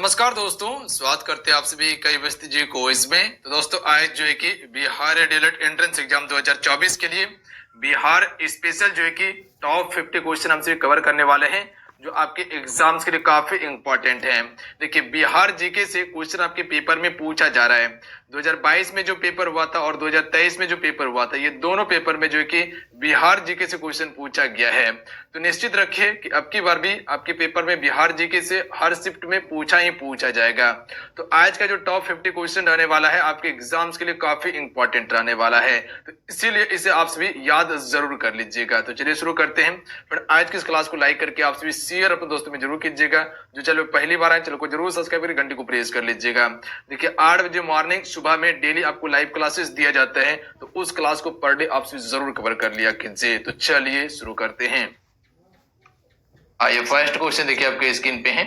नमस्कार दोस्तों, स्वागत करते हैं आप सभी कई बस्ती जी को इसमें। तो दोस्तों आज जो है कि बिहार डीएलएड एंट्रेंस एग्जाम 2024 के लिए बिहार स्पेशल जो है कि टॉप 50 क्वेश्चन हमसे कवर करने वाले हैं जो आपके एग्जाम्स के लिए काफी इंपॉर्टेंट है। देखिए बिहार जीके से क्वेश्चन आपके पेपर में पूछा जा रहा है। 2022 में जो पेपर हुआ था और 2023 में जो पेपर हुआ था, ये दोनों पेपर में जो है कि बिहार जीके से क्वेश्चन पूछा गया है। तो निश्चित रखिए कि अब की बार भी आपके पेपर में बिहार जीके से हर शिफ्ट में पूछा ही पूछा जाएगा। तो आज का जो टॉप 50 क्वेश्चन रहने वाला है आपके एग्जाम्स के लिए काफी इंपॉर्टेंट रहने वाला है, तो इसीलिए इसे आप सभी याद जरूर कर लीजिएगा। तो चलिए शुरू करते हैं। फिर आज की इस क्लास को लाइक करके आप सभी शेयर अपने दोस्तों में जरूर कीजिएगा। जो चलो पहली बार आए चलो को जरूर सब्सक्राइब करके घंटी को प्रेस कर लीजिएगा। देखिए 8 बजे मॉर्निंग सुबह में डेली आपको लाइव क्लासेस दिया जाता है, तो उस क्लास को पर डे आप सभी जरूर कवर कर लिया कीजिए। तो चलिए शुरू करते हैं। आइए फर्स्ट क्वेश्चन देखिए आपके स्क्रीन पे है।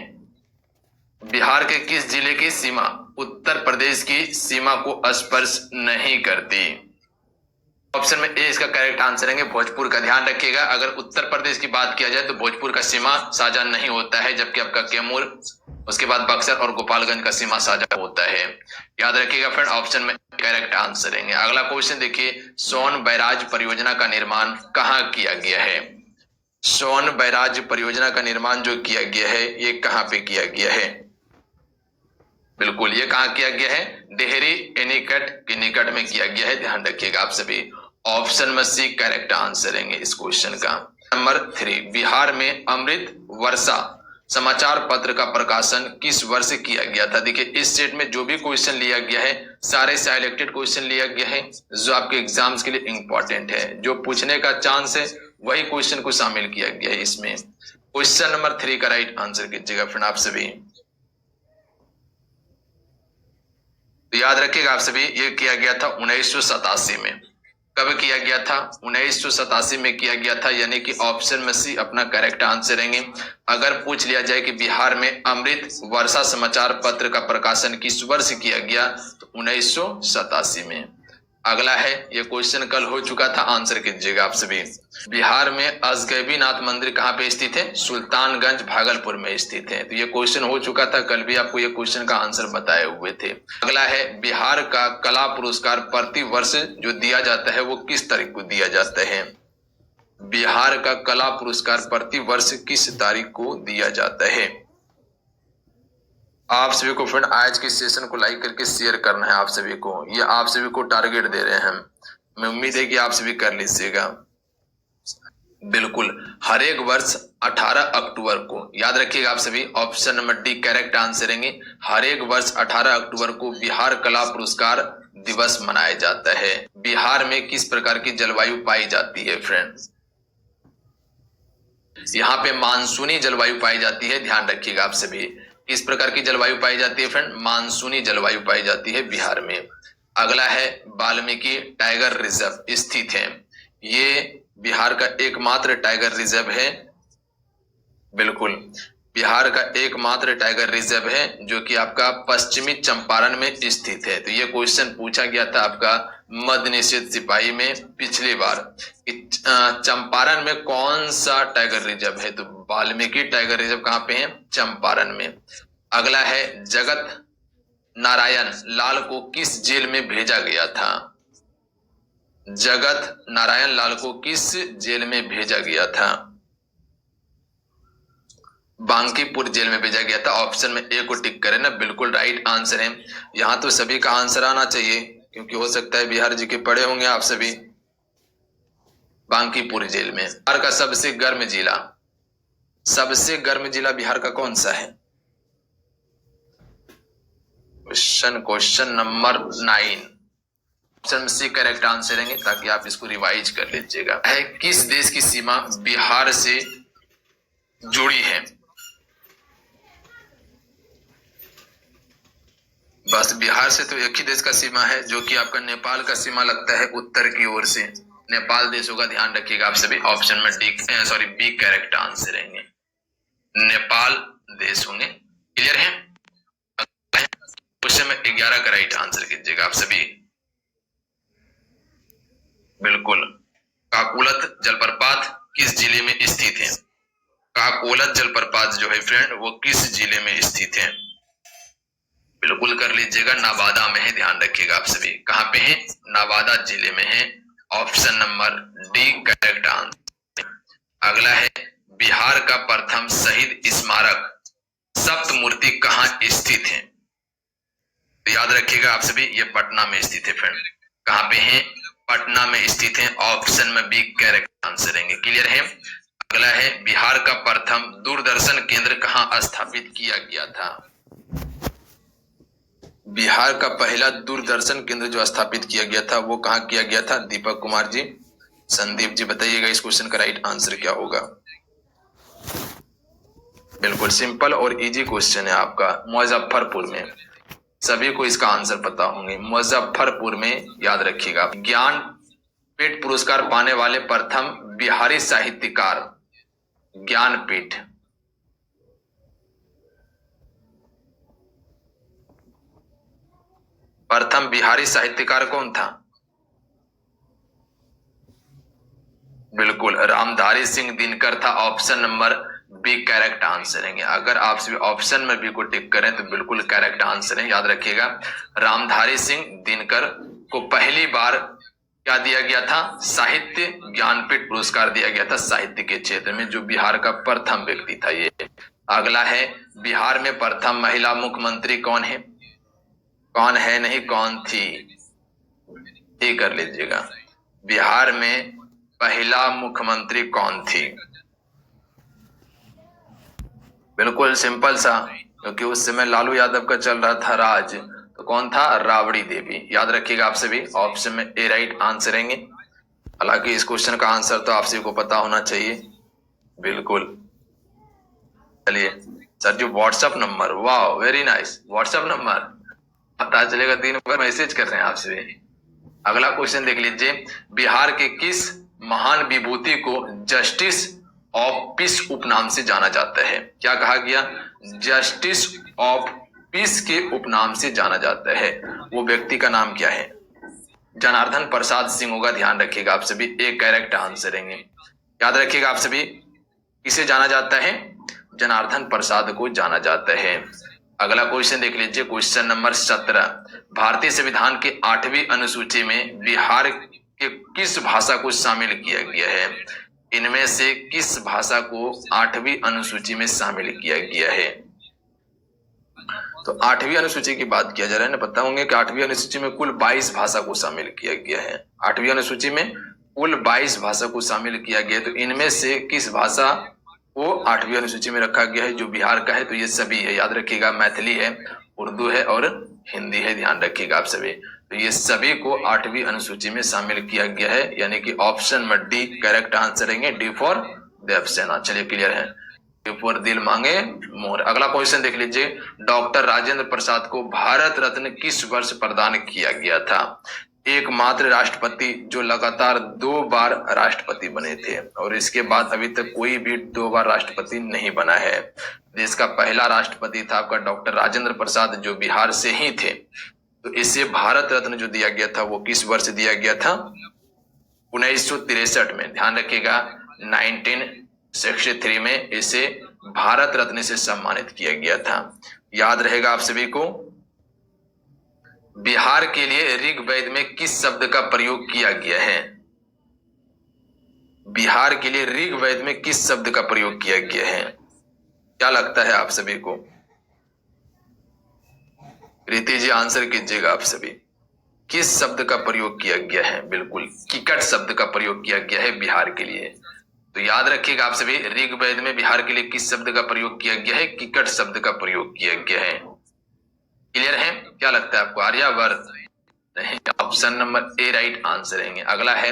बिहार के किस जिले की सीमा उत्तर प्रदेश की सीमा को स्पर्श नहीं करती? ऑप्शन में ए इसका करेक्ट आंसर है भोजपुर का। ध्यान रखिएगा, अगर उत्तर प्रदेश की बात किया जाए तो भोजपुर का सीमा साझा नहीं होता है, जबकि आपका कैमूर, उसके बाद बक्सर और गोपालगंज का सीमा साझा होता है। याद रखिएगा फ्रेंड, ऑप्शन में करेक्ट आंसर है। अगला क्वेश्चन देखिए, सोन बैराज परियोजना का निर्माण कहाँ किया गया है? सोन बैराज परियोजना का निर्माण जो किया गया है ये कहाँ पे किया गया है? बिल्कुल, ये कहाँ किया गया है? डेहरी एनीकट के निकट में किया गया है। ध्यान रखिएगा आप सभी, ऑप्शन में सी करेक्ट आंसर है इस क्वेश्चन का। नंबर 3, बिहार में अमृत वर्षा समाचार पत्र का प्रकाशन किस वर्ष किया गया था? देखिए इस सेट में जो भी क्वेश्चन लिया गया है सारे सिलेक्टेड क्वेश्चन लिया गया है जो आपके एग्जाम्स के लिए इंपॉर्टेंट है, जो पूछने का चांस है वही क्वेश्चन को शामिल किया गया है इसमें। क्वेश्चन नंबर 3 का राइट आंसर कीजिएगा फ्रेंड आप सभी। तो याद रखिएगा आप सभी, ये किया गया था 1987 में। कब किया गया था? 1987 में किया गया था, यानी कि ऑप्शन में सी अपना करेक्ट आंसर रहेंगे। अगर पूछ लिया जाए कि बिहार में अमृत वर्षा समाचार पत्र का प्रकाशन किस वर्ष किया गया, तो 1987 में। अगला है, ये क्वेश्चन कल हो चुका था, आंसर कीजिएगा आप सभी। बिहार में अजगैबीनाथ मंदिर कहाँ पे स्थित है? सुल्तानगंज भागलपुर में स्थित है। तो ये क्वेश्चन हो चुका था, कल भी आपको ये क्वेश्चन का आंसर बताए हुए थे। अगला है, बिहार का कला पुरस्कार प्रति वर्ष जो दिया जाता है वो किस तारीख को दिया जाता है? बिहार का कला पुरस्कार प्रति वर्ष किस तारीख को दिया जाता है? आप सभी को फ्रेंड आज के सेशन को लाइक करके शेयर करना है आप सभी को, ये आप सभी को टारगेट दे रहे हैं हम। मैं उम्मीद है कि आप सभी कर लीजिएगा। बिल्कुल, हर एक वर्ष 18 अक्टूबर को, याद रखिएगा आप सभी, option number D correct answer है। हर एक वर्ष 18 अक्टूबर को बिहार कला पुरस्कार दिवस मनाया जाता है। बिहार में किस प्रकार की जलवायु पाई जाती है फ्रेंड्स? यहाँ पे मानसूनी जलवायु पाई जाती है। ध्यान रखिएगा आप सभी, किस प्रकार की जलवायु पाई जाती है फ्रेंड? मानसूनी जलवायु पाई जाती है बिहार में। अगला है, वाल्मीकि टाइगर रिजर्व स्थित है। ये बिहार का एकमात्र टाइगर रिजर्व है। बिल्कुल, बिहार का एकमात्र टाइगर रिजर्व है जो कि आपका पश्चिमी चंपारण में स्थित है। तो ये क्वेश्चन पूछा गया था आपका मद्य निषेध सिपाही में पिछली बार, चंपारण में कौन सा टाइगर रिजर्व है? तो वाल्मीकि टाइगर रिजर्व कहाँ पे है? चंपारण में। अगला है, जगत नारायण लाल को किस जेल में भेजा गया था? जगत नारायण लाल को किस जेल में भेजा गया था? बांकीपुर जेल में भेजा गया था। ऑप्शन में ए को टिक करें ना, बिल्कुल राइट आंसर है। यहां तो सभी का आंसर आना चाहिए क्योंकि हो सकता है बिहार जी के पढ़े होंगे आप सभी। बांकीपुर जेल में। बिहार का सबसे गर्म जिला, सबसे गर्म जिला बिहार का कौन सा है? Question number 9, option C correct answer है ताकि आप इसको रिवाइज कर लीजिएगा। है, किस देश की सीमा बिहार से जुड़ी है? बस बिहार से तो एक ही देश का सीमा है जो कि आपका नेपाल का सीमा लगता है उत्तर की ओर से। नेपाल देश होगा, ध्यान रखिएगा आप सभी। ऑप्शन में बी करेक्ट आंसर रहेंगे, नेपाल देश होंगे। क्लियर है? क्वेश्चन में 11 का राइट आंसर कीजिएगा आप सभी। बिल्कुल, काकोलत जलप्रपात किस जिले में स्थित है? काकोलत जलप्रपात जो है फ्रेंड वो किस जिले में स्थित है? बिल्कुल कर लीजिएगा, नवादा में है, ध्यान रखिएगा आप सभी। कहां पे है? नवादा जिले में है। Option number D correct answer. अगला है, बिहार का प्रथम शहीद स्मारक सप्तमूर्ति कहां स्थित है? तो याद रखिएगा आप सभी, ये पटना में स्थित है फ्रेंड। कहां पे है? पटना में स्थित है। ऑप्शन में बी करेक्ट आंसर रहेंगे। क्लियर है? अगला है, बिहार का प्रथम दूरदर्शन केंद्र कहां स्थापित किया गया था? बिहार का पहला दूरदर्शन केंद्र जो स्थापित किया गया था वो कहां किया गया था? दीपक कुमार जी, संदीप जी, बताइएगा इस क्वेश्चन का राइट आंसर क्या होगा? बिल्कुल सिंपल और इजी क्वेश्चन है आपका, मुजफ्फरपुर में। सभी को इसका आंसर पता होंगे, मुजफ्फरपुर में, याद रखिएगा। ज्ञानपीठ पुरस्कार पाने वाले प्रथम बिहारी साहित्यकार, ज्ञानपीठ, प्रथम बिहारी साहित्यकार कौन था? बिल्कुल रामधारी सिंह दिनकर था। Option number B correct answer है। अगर आप सभी ऑप्शन में बी को टिक करें तो बिल्कुल करेक्ट आंसर है। याद रखिएगा, रामधारी सिंह दिनकर को पहली बार क्या दिया गया था? साहित्य ज्ञानपीठ पुरस्कार दिया गया था साहित्य के क्षेत्र में, जो बिहार का प्रथम व्यक्ति था ये। अगला है, बिहार में प्रथम महिला मुख्यमंत्री कौन है? कौन है नहीं, कौन थी? ठीक कर लीजिएगा। बिहार में पहला मुख्यमंत्री कौन थी? बिल्कुल सिंपल सा, क्योंकि उस समय लालू यादव का चल रहा था राज, तो कौन था? राबड़ी देवी। याद रखिएगा आप सभी, ऑप्शन में ए राइट आंसर रहेंगे। हालांकि इस क्वेश्चन का आंसर तो आप सभी को पता होना चाहिए। बिल्कुल, चलिए सर जी, व्हाट्सएप नंबर, वाह वेरी नाइस, व्हाट्सएप नंबर पता चलेगा, दिन भर मैसेज कर रहे हैं आप सभी। अगला क्वेश्चन देख लीजिए, बिहार के किस महान विभूति को जस्टिस ऑफ पीस उपनाम से जाना जाता है? क्या कहा गया? जस्टिस ऑफ पीस के उपनाम से जाना जाता है। वो व्यक्ति का नाम क्या है? जनार्दन प्रसाद सिंह होगा। ध्यान रखिएगा आप सभी, एक करेक्ट आंसर रहेंगे। याद रखिएगा आप सभी, किसे जाना जाता है? जनार्दन प्रसाद को जाना जाता है। अगला क्वेश्चन देख लीजिए, क्वेश्चन नंबर 17। भारतीय संविधान के 8वीं अनुसूची में बिहार के किस भाषा को शामिल किया गया है? इनमें से किस भाषा को 8वीं अनुसूची में शामिल किया गया है? तो 8वीं अनुसूची की बात किया जा रहा है ना, पता होंगे कि 8वीं अनुसूची में कुल 22 भाषा को शामिल किया गया है। 8वीं अनुसूची में कुल 22 भाषा को शामिल किया गया है, तो इनमें से किस भाषा को 8वीं अनुसूची में रखा गया है जो बिहार का है? तो ये सभी है, याद रखिएगा, मैथिली है, उर्दू है और हिंदी है। ध्यान रखिएगा आप सभी, तो ये सभी को 8वीं अनुसूची में शामिल किया गया है, यानी कि ऑप्शन में डी करेक्ट आंसर रहेंगे, डी फॉर देवसेना। चलिए क्लियर है, डी फॉर दिल मांगे मोर। अगला क्वेश्चन देख लीजिए, डॉक्टर राजेंद्र प्रसाद को भारत रत्न किस वर्ष प्रदान किया गया था? एकमात्र राष्ट्रपति जो लगातार 2 बार राष्ट्रपति बने थे, और इसके बाद अभी तक कोई भी 2 बार राष्ट्रपति नहीं बना है। देश का पहला राष्ट्रपति था आपका डॉक्टर राजेंद्र प्रसाद, जो बिहार से ही थे। तो इसे भारत रत्न जो दिया गया था वो किस वर्ष दिया गया था? 1963 में। ध्यान रखिएगा, 1963 में इसे भारत रत्न से सम्मानित किया गया था। याद रहेगा आप सभी को। बिहार के लिए ऋग्वेद में किस शब्द का प्रयोग किया गया है? बिहार के लिए ऋग्वेद में किस शब्द का प्रयोग किया गया है? क्या लगता है आप सभी को? प्रीति जी आंसर कीजिएगा आप सभी, किस शब्द का प्रयोग किया गया है? बिल्कुल किकट शब्द का प्रयोग किया गया है बिहार के लिए। तो याद रखिएगा आप सभी, ऋग्वेद में बिहार के लिए किस शब्द का प्रयोग किया गया है? किकट शब्द का प्रयोग किया गया है। क्लियर है? क्या लगता है आपको? आर्यावर्त नहीं, option number A right answer रहेंगे। अगला है,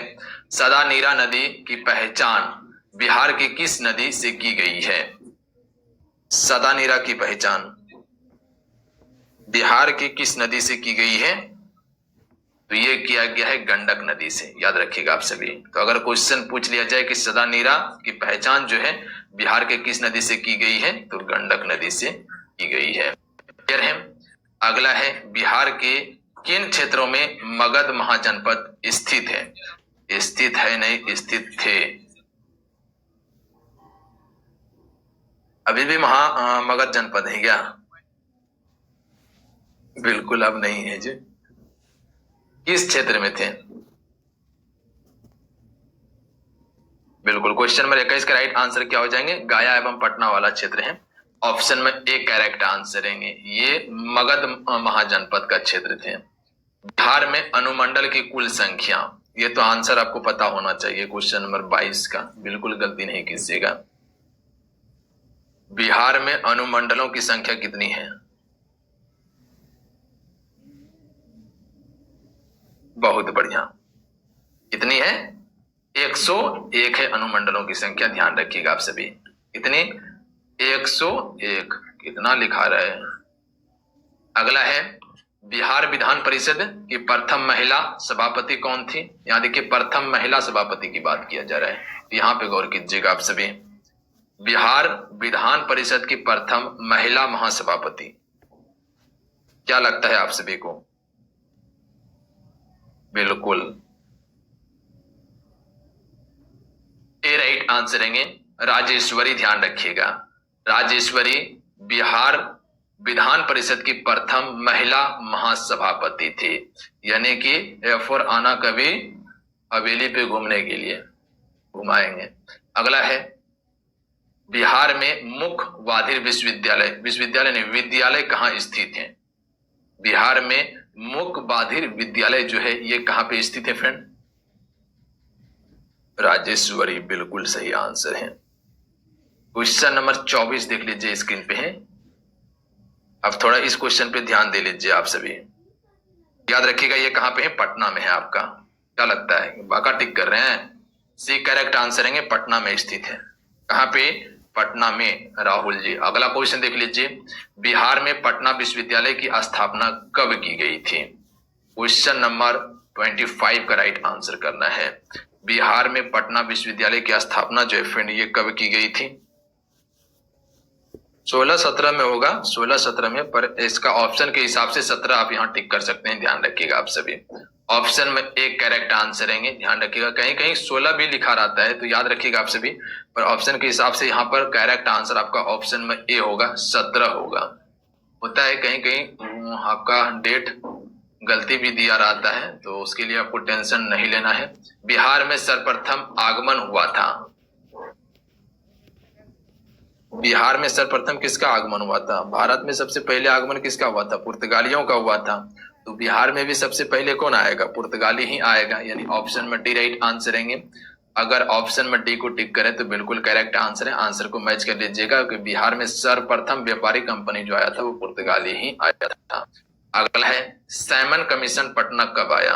सदा नीरा नदी की पहचान बिहार की किस नदी से की गई है? सदा नीरा की पहचान बिहार की किस नदी से की गई है? तो ये किया गया है गंडक नदी से। याद रखिएगा आप सभी। तो अगर क्वेश्चन पूछ लिया जाए कि सदा नीरा की पहचान जो है बिहार के किस नदी से की गई है, तो गंडक नदी से की गई है। क्लियर है? अगला है, बिहार के किन क्षेत्रों में मगध महाजनपद स्थित है? स्थित है नहीं, स्थित थे। अभी भी मगध जनपद है क्या? बिल्कुल अब नहीं है जी। किस क्षेत्र में थे? बिल्कुल, क्वेश्चन नंबर 21 का राइट आंसर क्या हो जाएंगे? गया एवं पटना वाला क्षेत्र है। ऑप्शन में ए करेक्ट आंसर रहेंगे। ये मगध महाजनपद का क्षेत्र थे। बिहार में अनुमंडल की कुल संख्या, ये तो आंसर आपको पता होना चाहिए क्वेश्चन नंबर 22 का, बिल्कुल गलती नहीं कीजिएगा। बिहार में अनुमंडलों की संख्या कितनी है? बहुत बढ़िया। कितनी है? 101 है अनुमंडलों की संख्या, ध्यान रखिएगा आप सभी। कितनी? 101। कितना लिखा रहा है? अगला है, बिहार विधान परिषद की प्रथम महिला सभापति कौन थी? यहाँ देखिए प्रथम महिला सभापति की बात किया जा रहा है, यहाँ पे गौर कीजिएगा आप सभी। बिहार विधान परिषद की प्रथम महिला महासभापति, क्या लगता है आप सभी को? बिल्कुल ए राइट आंसर रहेंगे, राजेश्वरी। ध्यान रखिएगा, राजेश्वरी बिहार विधान परिषद की प्रथम महिला महासभापति थी। यानी कि एफोर आना कभी हवेली पे घूमने के लिए घुमाएंगे। अगला है, बिहार में मुख्य बधिर विश्वविद्यालय, विश्वविद्यालय नहीं विद्यालय कहाँ स्थित है? बिहार में मुख्य बधिर विद्यालय जो है ये कहाँ पे स्थित है फ्रेंड? राजेश्वरी, बिल्कुल सही आंसर है। क्वेश्चन नंबर 24 देख लीजिए, स्क्रीन पे है। अब थोड़ा इस क्वेश्चन पे ध्यान दे लीजिए आप सभी। याद रखिएगा ये कहां पे है? पटना में है। आपका क्या लगता है? बाका टिक कर रहे हैं? सी करेक्ट आंसर है, पटना में स्थित है। कहां पे? पटना में, राहुल जी। अगला क्वेश्चन देख लीजिए, बिहार में पटना विश्वविद्यालय की स्थापना कब की गई थी? क्वेश्चन नंबर 25 का राइट आंसर करना है। बिहार में पटना विश्वविद्यालय की स्थापना जो है फ्रेंड ये कब की गई थी? 16-17 में होगा, 16-17 में, पर इसका ऑप्शन के हिसाब से 17 आप यहाँ टिक कर सकते हैं, ध्यान रखिएगा आप सभी। ऑप्शन में एक करेक्ट आंसर रहेंगे, ध्यान रखिएगा। कहीं कहीं 16 भी लिखा रहता है तो याद रखिएगा आप सभी, पर ऑप्शन के हिसाब से यहाँ पर करेक्ट आंसर आपका ऑप्शन में ए होगा, 17 होगा। होता है कहीं कहीं आपका डेट गलती भी दिया रहता है, तो उसके लिए आपको टेंशन नहीं लेना है। बिहार में सर्वप्रथम आगमन हुआ था, बिहार में सर्वप्रथम किसका आगमन हुआ था? भारत में सबसे पहले आगमन किसका हुआ था? पुर्तगालियों का हुआ था। तो बिहार में भी सबसे पहले कौन आएगा? पुर्तगाली ही आएगा, यानी ऑप्शन में डी राइट आंसर रहेंगे। अगर ऑप्शन में डी को टिक करें तो बिल्कुल करेक्ट आंसर है। आंसर को मैच कर लीजिएगा कि बिहार में सर्वप्रथम व्यापारिक कंपनी जो आया था वो पुर्तगाली ही आया था। अगला है, साइमन कमीशन पटना कब आया?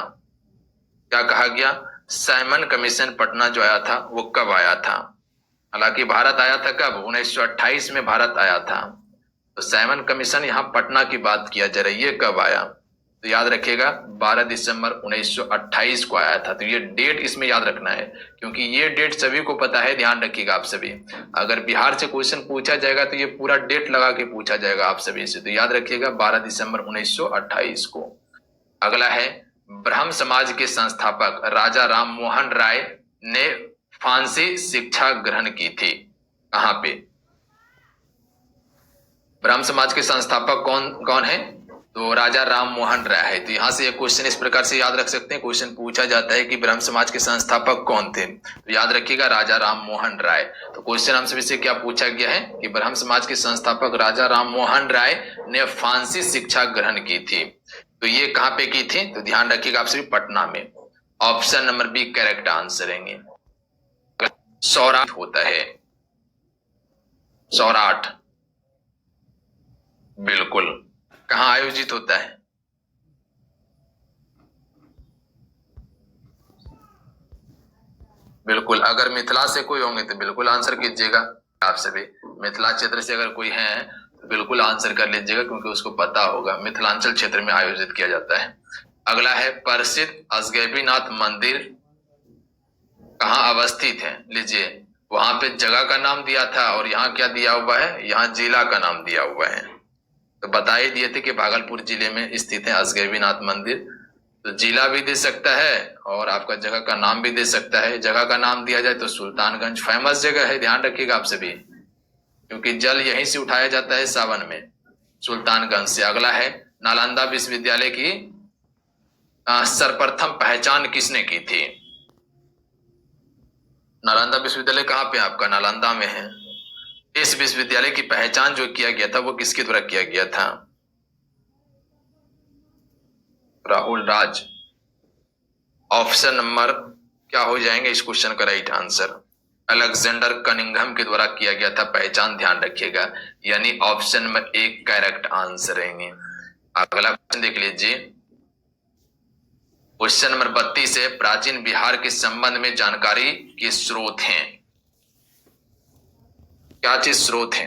क्या कहा गया? साइमन कमीशन पटना जो आया था वो कब आया था? हालांकि भारत आया था कब? 1928 में भारत आया था। तो साइमन कमीशन यहाँ पटना की बात किया जा रही है, कब आया? तो याद रखिएगा 12 दिसंबर 1928 को आया था। तो ये डेट इसमें याद रखना है, क्योंकि ये डेट सभी को पता है, ध्यान रखिएगा आप सभी। अगर बिहार से क्वेश्चन पूछा जाएगा तो ये पूरा डेट लगा के पूछा जाएगा आप सभी से, तो याद रखिएगा 12 दिसंबर 1928 को। अगला है, ब्रह्म समाज के संस्थापक राजा राम मोहन राय ने फांसी शिक्षा ग्रहण की थी, कहां पे? ब्रह्म समाज के संस्थापक कौन कौन है? तो राजा राम मोहन राय है। तो यहां से एक क्वेश्चन इस प्रकार से याद रख सकते हैं, क्वेश्चन पूछा जाता है कि ब्रह्म समाज के संस्थापक कौन थे, तो याद रखिएगा राजा राम मोहन राय। तो क्वेश्चन हमसे से क्या पूछा गया है कि ब्रह्म समाज के संस्थापक राजा राम मोहन राय ने फांसी शिक्षा ग्रहण की थी, तो ये कहां पे की थी? तो ध्यान रखिएगा आप सभी, पटना में। Option number B correct answer रहेंगे। सौराठ होता है, सौराठ, बिल्कुल। कहां आयोजित होता है? बिल्कुल, अगर मिथिला से कोई होंगे तो बिल्कुल आंसर कीजिएगा आप सभी। मिथिला क्षेत्र से अगर कोई है तो बिल्कुल आंसर कर लीजिएगा, क्योंकि उसको पता होगा मिथिलांचल क्षेत्र में आयोजित किया जाता है। अगला है, प्रसिद्ध अजगैबीनाथ मंदिर कहाँ अवस्थित है? लीजिए, वहां पे जगह का नाम दिया था और यहाँ क्या दिया हुआ है? यहाँ जिला का नाम दिया हुआ है। तो बता ही दिए थे कि भागलपुर जिले में स्थित है अजगैबीनाथ मंदिर। तो जिला भी दे सकता है और आपका जगह का नाम भी दे सकता है। जगह का नाम दिया जाए तो सुल्तानगंज फेमस जगह है, ध्यान रखिएगा आप सभी, क्योंकि जल यहीं से उठाया जाता है सावन में, सुल्तानगंज से। अगला है, नालंदा विश्वविद्यालय की सर्वप्रथम पहचान किसने की थी? नालंदा विश्वविद्यालय कहाँ पे आपका? नालंदा में है। इस विश्वविद्यालय की पहचान जो किया गया था वो किसके द्वारा किया गया था? राहुल राज। ऑप्शन नंबर क्या हो जाएंगे इस क्वेश्चन का राइट आंसर? अलेक्जेंडर कनिंघम के द्वारा किया गया था पहचान, ध्यान रखिएगा। यानी ऑप्शन नंबर एक करेक्ट आंसर रहेंगे। अगला क्वेश्चन देख लीजिए, क्वेश्चन नंबर 32 है, प्राचीन बिहार के संबंध में जानकारी के स्रोत हैं। क्या चीज स्रोत है?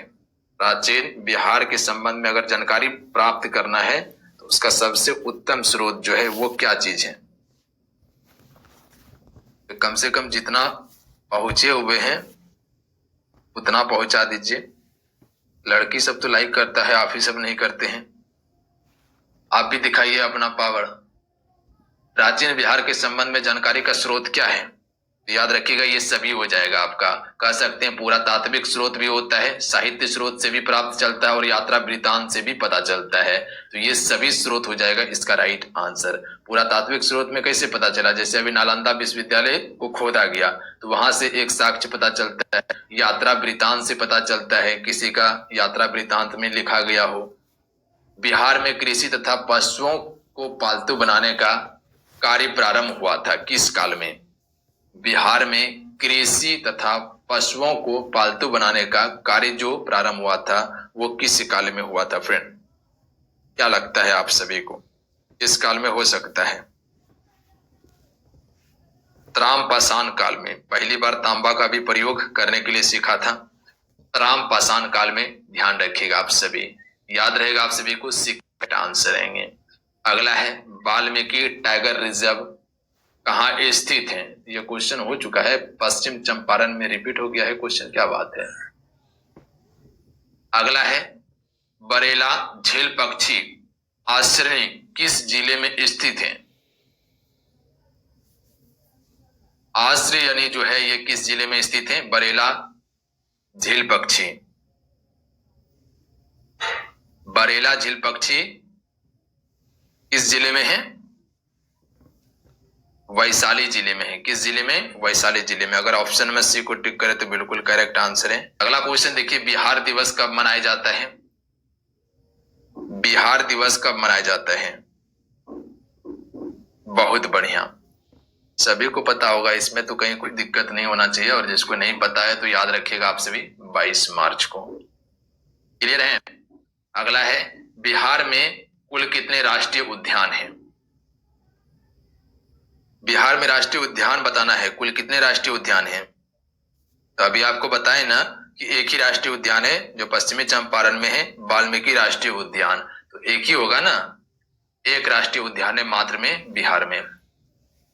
प्राचीन बिहार के संबंध में अगर जानकारी प्राप्त करना है तो उसका सबसे उत्तम स्रोत जो है वो क्या चीज है? तो कम से कम जितना पहुंचे हुए हैं उतना पहुंचा दीजिए। लड़की सब तो लाइक करता है, आप ही सब नहीं करते हैं। आप भी दिखाइए अपना पावर। प्राचीन बिहार के संबंध में जानकारी का स्रोत क्या है? याद रखिएगा ये सभी हो जाएगा आपका। कह सकते हैं पूरा तात्विक स्रोत भी होता है, साहित्य स्रोत से भी प्राप्त चलता है और यात्रा वृत्तांत से भी पता चलता है। तो ये सभी स्रोत हो जाएगा इसका राइट आंसर। पूरा तात्विक स्रोत में कैसे पता चला? जैसे अभी नालंदा विश्वविद्यालय को खोदा गया तो वहां से एक साक्ष्य पता चलता है, यात्रा वृत्तांत से पता चलता है, किसी का यात्रा वृत्तांत में लिखा गया हो। बिहार में कृषि तथा पशुओं को पालतू बनाने का कार्य प्रारंभ हुआ था किस काल में? बिहार में कृषि तथा पशुओं को पालतू बनाने का कार्य जो प्रारंभ हुआ था वो किस काल में हुआ था फ्रेंड? क्या लगता है आप सभी को इस काल में हो सकता है? त्राम काल में पहली बार तांबा का भी प्रयोग करने के लिए सीखा था। त्राम काल में, ध्यान रखिएगा आप सभी, याद रहेगा आप सभी को, करेक्ट आंसर रहेंगे। अगला है, वाल्मीकि टाइगर रिजर्व कहाँ स्थित है? यह क्वेश्चन हो चुका है, पश्चिम चंपारण में रिपीट हो गया है क्वेश्चन, क्या बात है। अगला है, बरेला झील पक्षी आश्रय किस जिले में स्थित है? आश्रय यानी जो है ये किस जिले में स्थित है? बरेला झील पक्षी। बरेला झील पक्षी किस जिले में है? वैशाली जिले में है। किस जिले में? वैशाली जिले में। अगर ऑप्शन में सी को टिक करें तो बिल्कुल करेक्ट आंसर है। अगला क्वेश्चन देखिए, बिहार दिवस कब मनाया जाता है? बिहार दिवस कब मनाया जाता है? बहुत बढ़िया, सभी को पता होगा, इसमें तो कहीं कोई दिक्कत नहीं होना चाहिए। और जिसको नहीं पता है तो याद रखिएगा आप सभी, 22 मार्च को। क्लियर है? अगला है, बिहार में कुल कितने राष्ट्रीय उद्यान हैं? बिहार में राष्ट्रीय उद्यान बताना है, कुल कितने राष्ट्रीय उद्यान हैं? तो अभी आपको बताए ना कि एक ही राष्ट्रीय उद्यान है जो पश्चिमी चंपारण में है, वाल्मीकि राष्ट्रीय उद्यान। तो एक ही होगा ना, एक राष्ट्रीय उद्यान है मात्र में बिहार में।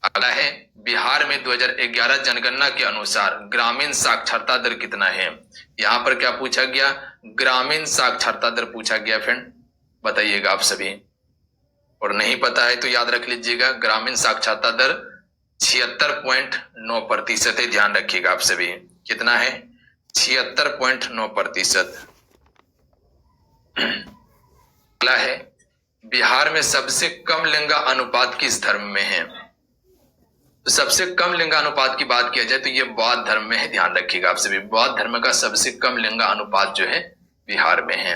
अगला है, बिहार में 2011 जनगणना के अनुसार ग्रामीण साक्षरता दर कितना है? यहां पर क्या पूछा गया? ग्रामीण साक्षरता दर पूछा गया फ्रेंड, बताइएगा आप सभी। और नहीं पता है तो याद रख लीजिएगा, ग्रामीण साक्षरता दर 76.9% है। ध्यान रखिएगा आप सभी, कितना है? 76.9%। अगला है, बिहार में सबसे कम लिंगा अनुपात किस धर्म में है? तो सबसे कम लिंगानुपात की बात किया जाए तो ये बौद्ध धर्म में है। ध्यान रखिएगा आप सभी, बौद्ध धर्म का सबसे कम लिंगानुपात जो है बिहार में है।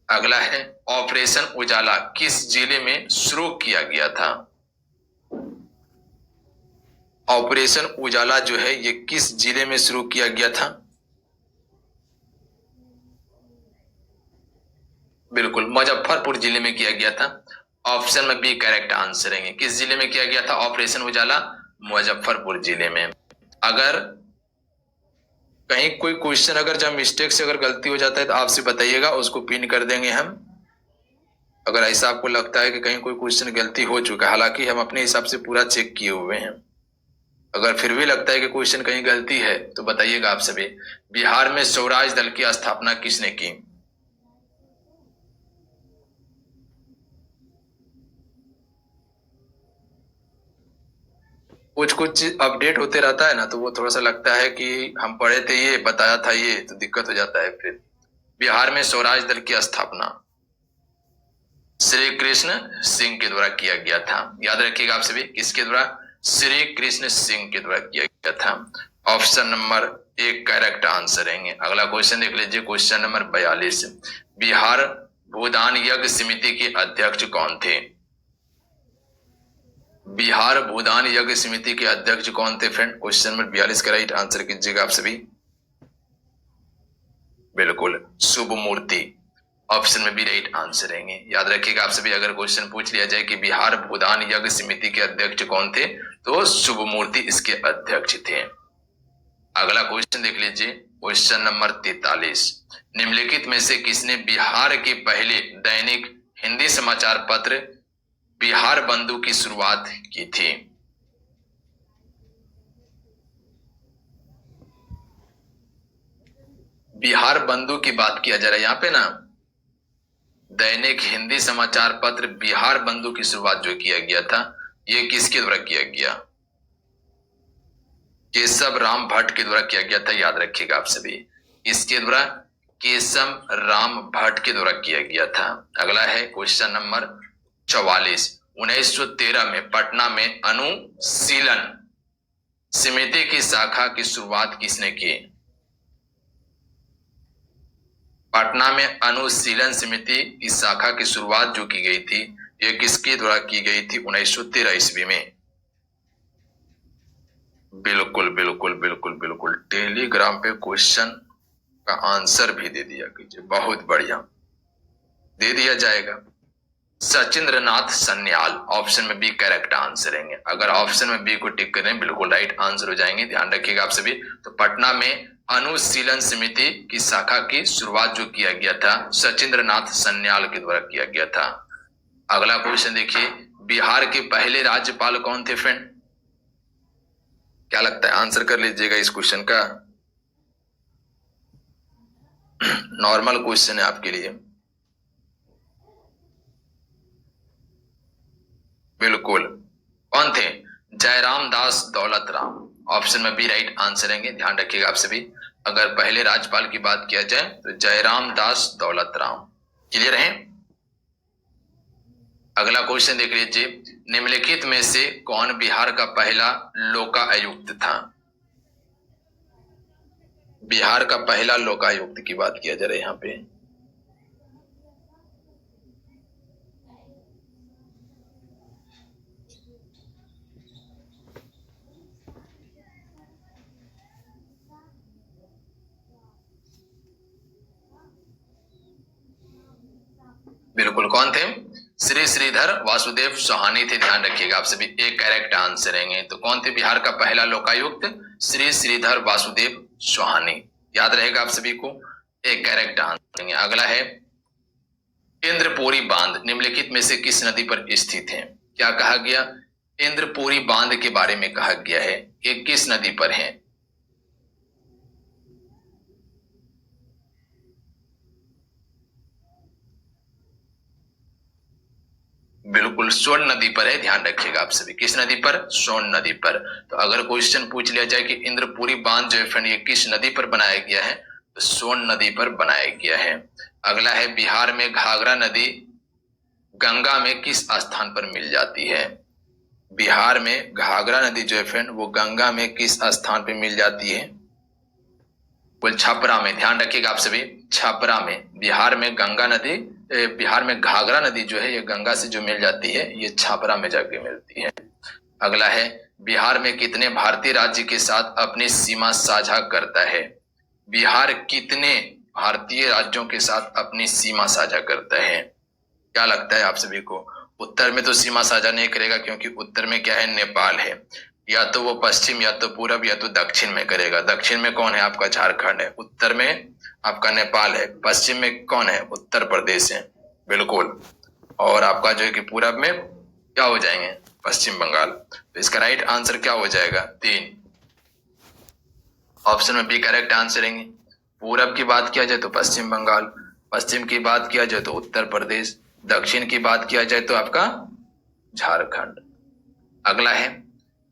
अगला है, ऑपरेशन उजाला किस जिले में शुरू किया गया था? ऑपरेशन उजाला जो है ये किस जिले में शुरू किया गया था? बिल्कुल मुजफ्फरपुर जिले में किया गया था। ऑप्शन में बी करेक्ट आंसर है। किस जिले में किया गया था ऑपरेशन उजाला? मुजफ्फरपुर जिले में। अगर कहीं कोई क्वेश्चन अगर जब मिस्टेक से अगर गलती हो जाता है तो आपसे बताइएगा, उसको पिन कर देंगे हम। अगर ऐसा आपको लगता है कि कहीं कोई क्वेश्चन गलती हो चुका है, हालांकि हम अपने हिसाब से पूरा चेक किए हुए हैं, अगर फिर भी लगता है कि क्वेश्चन कहीं गलती है तो बताइएगा आप सभी। बिहार में स्वराज दल की स्थापना किसने की? कुछ कुछ अपडेट होते रहता है ना, तो वो थोड़ा सा लगता है कि हम पढ़े थे ये, बताया था ये, तो दिक्कत हो जाता है फिर। बिहार में स्वराज दल की स्थापना श्री कृष्ण सिंह के द्वारा किया गया था। याद रखिएगा आप सभी, किसके द्वारा? श्री कृष्ण सिंह के द्वारा किया गया था। ऑप्शन नंबर 1 करेक्ट आंसर रहेंगे। अगला क्वेश्चन देख लीजिए, क्वेश्चन नंबर 42। बिहार भूदान यज्ञ समिति के अध्यक्ष कौन थे? बिहार भूदान यज्ञ समिति के अध्यक्ष कौन थे फ्रेंड? क्वेश्चन नंबर 42 का राइट आंसर कीजिएगा आप सभी। बिल्कुल शुभ मूर्ति, ऑप्शन में भी राइट आंसर रहेंगे। याद रखिएगा आप सभी, अगर क्वेश्चन पूछ लिया जाए कि बिहार भूदान यज्ञ समिति के अध्यक्ष कौन थे, तो शुभ मूर्ति इसके अध्यक्ष थे। अगला क्वेश्चन देख लीजिए, क्वेश्चन नंबर 43। निम्नलिखित में से किसने बिहार के पहले दैनिक हिंदी समाचार पत्र बिहार बंधु की शुरुआत की थी? बिहार बंधु की बात किया जा रहा है यहाँ पे ना। दैनिक हिंदी समाचार पत्र बिहार बंधु की शुरुआत जो किया गया था, ये किसके द्वारा किया गया? केशव राम भट्ट के द्वारा किया गया था। याद रखिएगा आप सभी, इसके द्वारा केशव राम भट्ट के द्वारा किया गया था। अगला है क्वेश्चन नंबर 44। 1913 में पटना में अनुशीलन समिति की शाखा की शुरुआत किसने की? पटना में अनुशीलन समिति की शाखा की शुरुआत जो की गई थी, ये किसके द्वारा की गई थी 1913 ईस्वी में? बिल्कुल बिल्कुल बिल्कुल बिल्कुल, टेलीग्राम पे क्वेश्चन का आंसर भी दे दिया कीजिए, बहुत बढ़िया दे दिया जाएगा। सचिंद्र नाथ सन्याल, ऑप्शन में बी करेक्ट आंसर रहेंगे। अगर ऑप्शन में बी को टिक करें बिल्कुल राइट आंसर हो जाएंगे। ध्यान रखिएगा आप सभी। तो पटना में अनुशीलन समिति की शाखा की शुरुआत जो किया गया था, सचिंद्र नाथ सन्याल के द्वारा किया गया था। अगला क्वेश्चन देखिए, बिहार के पहले राज्यपाल कौन थे फ्रेंड? क्या लगता है? आंसर कर लीजिएगा इस क्वेश्चन का। नॉर्मल क्वेश्चन है आपके लिए। बिल्कुल, कौन थे? जयराम दास दौलत राम, ऑप्शन में बी राइट आंसर रहेंगे। ध्यान रखिएगा आप सभी, अगर पहले राज्यपाल की बात किया जाए तो जयराम दास दौलत राम। क्लियर है? अगला क्वेश्चन देख लीजिए, निम्नलिखित में से कौन बिहार का पहला लोकायुक्त था? बिहार का पहला लोकायुक्त की बात किया जा रहा है यहाँ पे। बिल्कुल, कौन थे? श्री श्रीधर वासुदेव सोहानी थे। ध्यान रखिएगा आप सभी, एक करेक्ट आंसर रहेंगे। तो कौन थे बिहार का पहला लोकायुक्त? श्री श्रीधर वासुदेव सोहानी। याद रहेगा आप सभी को, एक करेक्ट आंसर रहेंगे। अगला है, इंद्रपुरी बांध निम्नलिखित में से किस नदी पर स्थित है? क्या कहा गया? इंद्रपुरी बांध के बारे में कहा गया है, ये किस नदी पर है? बिल्कुल सोन नदी पर है। ध्यान रखिएगा आप सभी, किस नदी पर? सोन नदी पर। तो अगर क्वेश्चन पूछ लिया जाए कि इंद्रपुरी बांध जो है फ्रेंड ये किस नदी पर बनाया गया है, तो सोन नदी पर बनाया गया है। अगला है, बिहार में घाघरा नदी गंगा में किस स्थान पर मिल जाती है? बिहार में घाघरा नदी जो है फ्रेंड वो गंगा में किस स्थान पर मिल जाती है? बोल छपरा में। ध्यान रखिएगा आप सभी, छपरा में। बिहार में गंगा नदी, बिहार में घाघरा नदी जो है ये गंगा से जो मिल जाती है, ये छपरा में जाके मिलती है। अगला है, बिहार में कितने भारतीय राज्य के साथ अपनी सीमा साझा करता है? बिहार कितने भारतीय राज्यों के साथ अपनी सीमा साझा करता है? क्या लगता है आप सभी को? उत्तर में तो सीमा साझा नहीं करेगा, क्योंकि उत्तर में क्या है? नेपाल है। या तो वो पश्चिम, या तो पूरब, या तो दक्षिण में करेगा। दक्षिण में कौन है? आपका झारखंड है। उत्तर में आपका नेपाल है। पश्चिम में कौन है? उत्तर प्रदेश है। बिल्कुल। और आपका जो है कि पूरब में क्या हो जाएंगे? पश्चिम बंगाल। तो इसका राइट आंसर क्या हो जाएगा? 3, ऑप्शन में बी करेक्ट आंसर रहेंगे। पूरब की बात किया जाए तो पश्चिम बंगाल, पश्चिम की बात किया जाए तो उत्तर प्रदेश, दक्षिण की बात किया जाए तो आपका झारखंड। अगला है,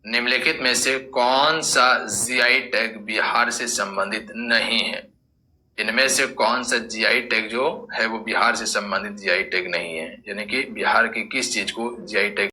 निम्नलिखित में से कौन सा जीआई टैग बिहार से संबंधित नहीं है? इनमें से कौन सा जीआई टैग जो है वो बिहार से संबंधित जीआई टैग नहीं है, यानी कि बिहार की किस चीज को जीआई टैग